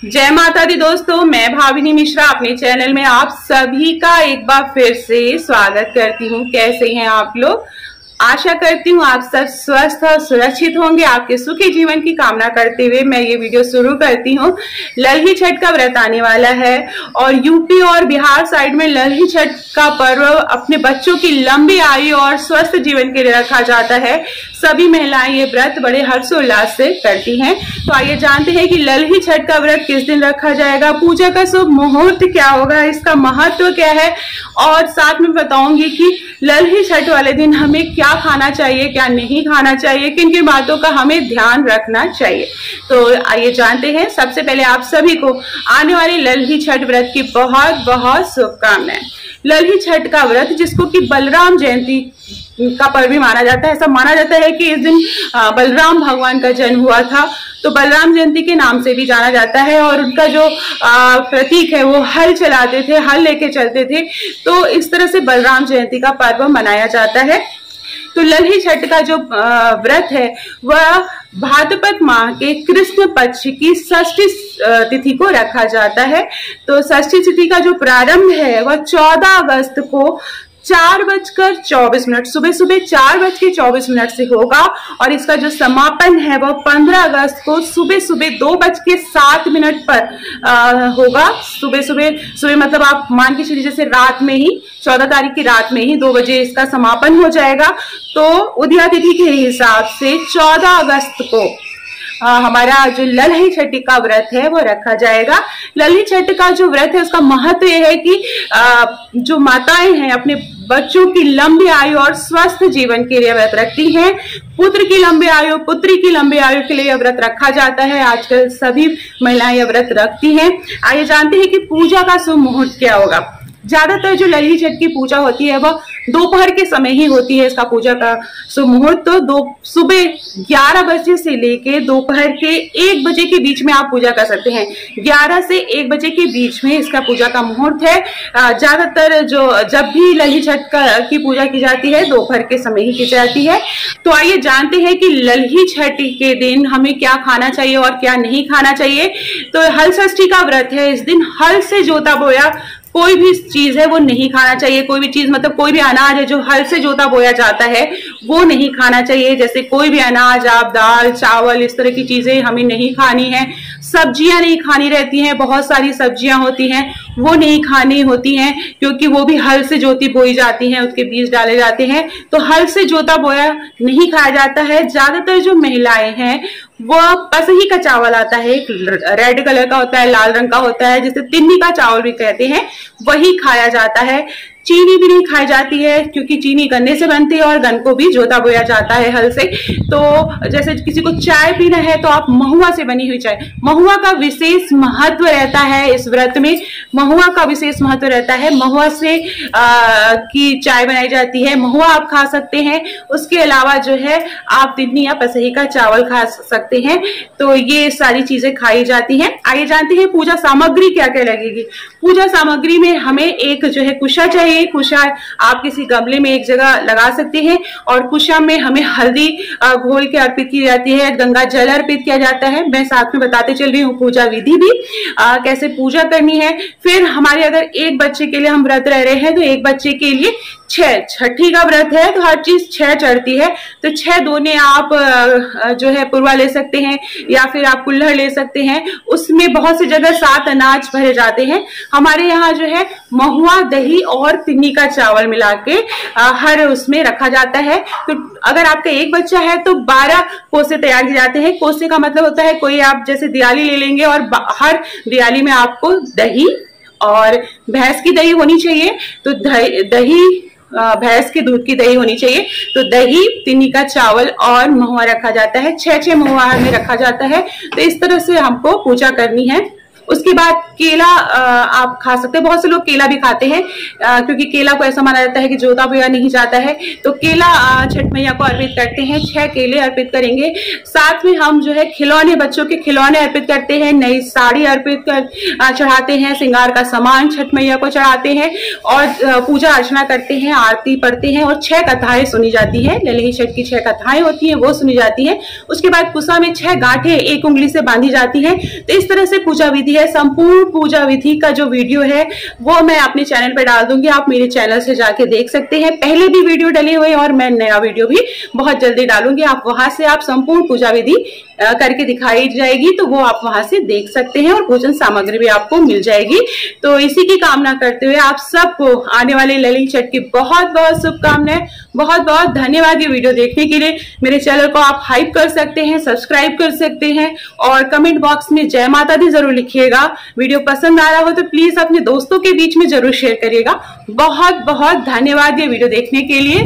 जय माता दी दोस्तों, मैं भाविनी मिश्रा अपने चैनल में आप सभी का एक बार फिर से स्वागत करती हूँ। कैसे हैं आप लोग? आशा करती हूँ आप सब स्वस्थ और सुरक्षित होंगे। आपके सुखी जीवन की कामना करते हुए मैं ये वीडियो शुरू करती हूँ। ललही छठ का व्रत आने वाला है और यूपी और बिहार साइड में ललही छठ का पर्व अपने बच्चों की लंबी आयु और स्वस्थ जीवन के लिए रखा जाता है। सभी महिलाएं ये व्रत बड़े हर्षोल्लास से करती हैं। तो आइए जानते हैं कि ललही छठ का व्रत किस दिन रखा जाएगा, पूजा का शुभ मुहूर्त क्या होगा, इसका महत्व क्या है और साथ में बताऊंगी कि ललही छठ वाले दिन हमें क्या खाना चाहिए, क्या नहीं खाना चाहिए, किन किन बातों का हमें ध्यान रखना चाहिए। तो आइए जानते हैं। सबसे पहले आप सभी को आने वाले ललही छठ व्रत की बहुत बहुत शुभकामनाएं। ललही छठ का व्रत जिसको कि बलराम जयंती का पर्व भी माना जाता है। ऐसा माना जाता है कि इस दिन बलराम भगवान का जन्म हुआ था, तो बलराम जयंती के नाम से भी जाना जाता है। और उनका जो प्रतीक है वो हल चलाते थे, हल लेके चलते थे, तो इस तरह से बलराम जयंती का पर्व मनाया जाता है। तो ललही छठ का जो व्रत है वह भाद्रपद माह के कृष्ण पक्ष की षष्ठी तिथि को रखा जाता है। तो षष्ठी तिथि का जो प्रारंभ है वह 14 अगस्त को 4:24 सुबह सुबह 4:24 से होगा और इसका जो समापन है वह 15 अगस्त को सुबह सुबह 2:07 पर होगा। सुबह मतलब आप मान के चलिए जैसे रात में ही 14 तारीख की रात में ही 2 बजे इसका समापन हो जाएगा। तो उदया तिथि के हिसाब से 14 अगस्त को हमारा जो ललही छठ का व्रत है वो रखा जाएगा। ललही छठ का जो व्रत है उसका महत्व यह है कि जो माताएं हैं अपने बच्चों की लंबी आयु और स्वस्थ जीवन के लिए व्रत रखती हैं। पुत्र की लंबी आयु, पुत्री की लंबी आयु के लिए यह व्रत रखा जाता है। आजकल सभी महिलाएं यह व्रत रखती हैं। आइए जानते हैं कि पूजा का शुभ मुहूर्त क्या होगा। ज्यादातर जो ललही छठ की पूजा होती है वह दोपहर के समय ही होती है। इसका पूजा का शुभ मुहूर्त तो सुबह 11 बजे से लेके दोपहर के 1 बजे के बीच में आप पूजा कर सकते हैं। 11 से 1 बजे के बीच में इसका पूजा का मुहूर्त है। ज्यादातर जब भी ललही छठ की पूजा की जाती है दोपहर के समय ही की जाती है। तो आइए जानते हैं कि ललही छठ के दिन हमें क्या खाना चाहिए और क्या नहीं खाना चाहिए। तो हल षष्ठी का व्रत है। इस दिन हल से जोता बोया कोई भी चीज है वो नहीं खाना चाहिए। कोई भी चीज मतलब कोई भी अनाज है जो हल से जोता बोया जाता है वो नहीं खाना चाहिए। जैसे कोई भी अनाज, आप दाल चावल इस तरह की चीजें हमें नहीं खानी है। सब्जियां नहीं खानी रहती हैं, बहुत सारी सब्जियां होती हैं वो नहीं खानी होती हैं क्योंकि वो भी हल से जोती बोई जाती हैं, उसके बीज डाले जाते हैं। तो हल से जोता बोया नहीं खाया जाता है। ज्यादातर जो महिलाएं हैं वह पसही का चावल आता है, एक रेड कलर का होता है, लाल रंग का होता है, जिसे तिन्नी का चावल भी कहते हैं, वही खाया जाता है। चीनी भी नहीं खाई जाती है क्योंकि चीनी गन्ने से बनती है और गन्न को भी जोता बोया जाता है हल से। तो जैसे किसी को चाय पीना है तो आप महुआ से बनी हुई चाय, महुआ का विशेष महत्व रहता है इस व्रत में। महुआ का विशेष महत्व रहता है। महुआ से की चाय बनाई जाती है, महुआ आप खा सकते हैं। उसके अलावा जो है आप तिन्नी या पसही का चावल खा सकते हैं। तो ये सारी चीजें खाई जाती हैं। आइए जानते हैं पूजा सामग्री क्या क्या लगेगी। पूजा सामग्री में हमें एक जो है कुशा चाहिए। कुशा आप किसी गमले में एक जगह लगा सकते हैं और कुशा में हमें हल्दी घोल के अर्पित की जाती है, गंगा जल अर्पित किया जाता है। मैं साथ में बताते चल रही हूँ पूजा विधि भी, कैसे पूजा करनी है। फिर हमारे अगर एक बच्चे के लिए हम व्रत रह रहे हैं तो एक बच्चे के लिए 6, छठी का व्रत है तो हर चीज 6 चढ़ती है। तो 6 दोने आप जो है पुरवा ले सकते हैं या फिर आप कुल्हड़ ले सकते हैं। उसमें बहुत सी जगह 7 अनाज भरे जाते हैं। हमारे यहाँ जो है महुआ, दही और तिन्नी का चावल मिला के हर उसमें रखा जाता है। तो अगर आपका एक बच्चा है तो 12 कोसे तैयार किए जाते हैं। कोसे का मतलब होता है कोई आप जैसे दियाली ले लेंगे और हर दियाली में आपको दही और भैंस की दही होनी चाहिए। तो दही भैंस के दूध की दही होनी चाहिए। तो दही, तिन्नी का चावल और महुआ रखा जाता है। 6 महुआ में रखा जाता है। तो इस तरह से हमको पूजा करनी है। उसके बाद केला आप खा सकते हैं। बहुत से लोग केला भी खाते हैं क्योंकि केला को ऐसा माना जाता है कि जोता बोया नहीं जाता है। तो केला छठ मैया को अर्पित करते हैं, 6 केले अर्पित करेंगे। साथ में हम जो है खिलौने, बच्चों के खिलौने अर्पित करते हैं, नई साड़ी अर्पित चढ़ाते हैं, श्रृंगार का सामान छठ मैया को चढ़ाते हैं और पूजा अर्चना करते हैं, आरती पढ़ते हैं और 6 कथाएं सुनी जाती है। ललित छठ की 6 कथाएं होती हैं, वो सुनी जाती है। उसके बाद कुसा में 6 गांठें एक उंगली से बांधी जाती है। तो इस तरह से पूजा विधि है। संपूर्ण पूजा विधि का जो वीडियो है वो मैं अपने चैनल पर डाल दूंगी, आप मेरे चैनल से जाके देख सकते हैं। पहले भी वीडियो डले हुए और मैं नया वीडियो भी बहुत जल्दी डालूंगी। आप वहां से आप संपूर्ण पूजा विधि करके दिखाई जाएगी, तो वो आप वहां से देख सकते हैं और भोजन सामग्री भी आपको मिल जाएगी। तो इसी की कामना करते हुए आप सबको आने वाले ललित छठ की बहुत बहुत शुभकामनाएं। बहुत बहुत धन्यवाद ये वीडियो देखने के लिए। मेरे चैनल को आप हाइप कर सकते हैं, सब्सक्राइब कर सकते हैं और कमेंट बॉक्स में जय माता दी जरूर लिखिएगा। वीडियो पसंद आ रहा हो तो प्लीज अपने दोस्तों के बीच में जरूर शेयर करिएगा। बहुत बहुत धन्यवाद ये वीडियो देखने के लिए।